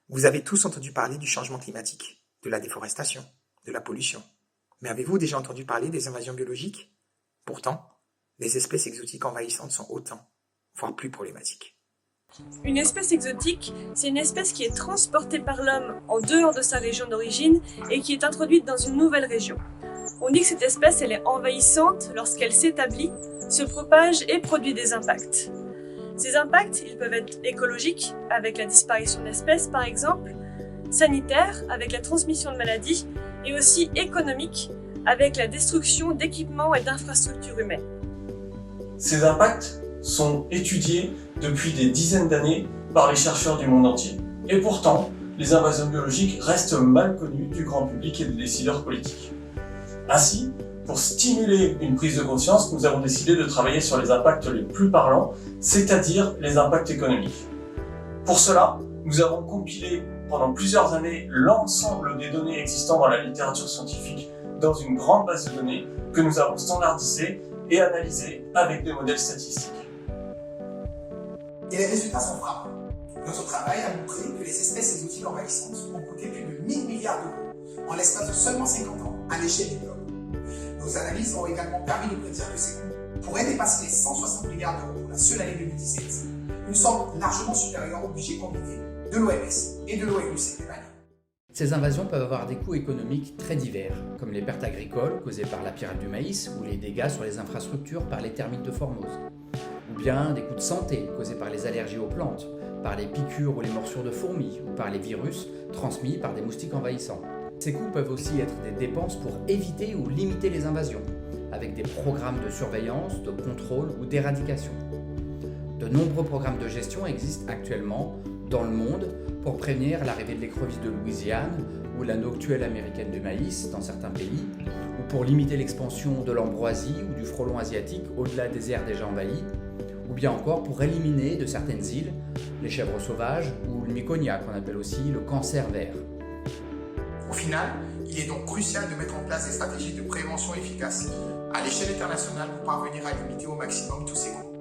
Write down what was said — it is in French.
Vous avez tous entendu parler du changement climatique, de la déforestation, de la pollution. Mais avez-vous déjà entendu parler des invasions biologiques? Pourtant, les espèces exotiques envahissantes sont autant, voire plus problématiques. Une espèce exotique, c'est une espèce qui est transportée par l'homme en dehors de sa région d'origine et qui est introduite dans une nouvelle région. On dit que cette espèce elle est envahissante lorsqu'elle s'établit, se propage et produit des impacts. Ces impacts, ils peuvent être écologiques, avec la disparition d'espèces par exemple, sanitaires, avec la transmission de maladies, et aussi économiques, avec la destruction d'équipements et d'infrastructures humaines. Ces impacts sont étudiés depuis des dizaines d'années par les chercheurs du monde entier. Et pourtant, les invasions biologiques restent mal connues du grand public et des décideurs politiques. Ainsi, pour stimuler une prise de conscience, nous avons décidé de travailler sur les impacts les plus parlants, c'est-à-dire les impacts économiques. Pour cela, nous avons compilé pendant plusieurs années l'ensemble des données existant dans la littérature scientifique dans une grande base de données que nous avons standardisée et analysée avec des modèles statistiques. Et les résultats sont frappants. Notre travail a montré que les espèces exotiques envahissantes ont coûté plus de 1000 milliards d'euros en l'espace de seulement 50 ans à l'échelle du globe. Nos analyses ont également permis de prédire que ces coûts pourraient dépasser les 160 milliards d'euros pour la seule année 2017, une somme largement supérieure au budget combiné de l'OMS et de l'ONU cette même année. Ces invasions peuvent avoir des coûts économiques très divers, comme les pertes agricoles causées par la pyrale du maïs ou les dégâts sur les infrastructures par les termites de Formose, ou bien des coûts de santé causés par les allergies aux plantes, par les piqûres ou les morsures de fourmis, ou par les virus transmis par des moustiques envahissants. Ces coûts peuvent aussi être des dépenses pour éviter ou limiter les invasions, avec des programmes de surveillance, de contrôle ou d'éradication. De nombreux programmes de gestion existent actuellement dans le monde pour prévenir l'arrivée de l'écrevisse de Louisiane ou la noctuelle américaine du maïs dans certains pays, ou pour limiter l'expansion de l'ambroisie ou du frelon asiatique au-delà des aires déjà envahies, ou bien encore pour éliminer de certaines îles les chèvres sauvages ou le myconia qu'on appelle aussi le cancer vert. Au final, il est donc crucial de mettre en place des stratégies de prévention efficaces à l'échelle internationale pour parvenir à limiter au maximum tous ces coûts.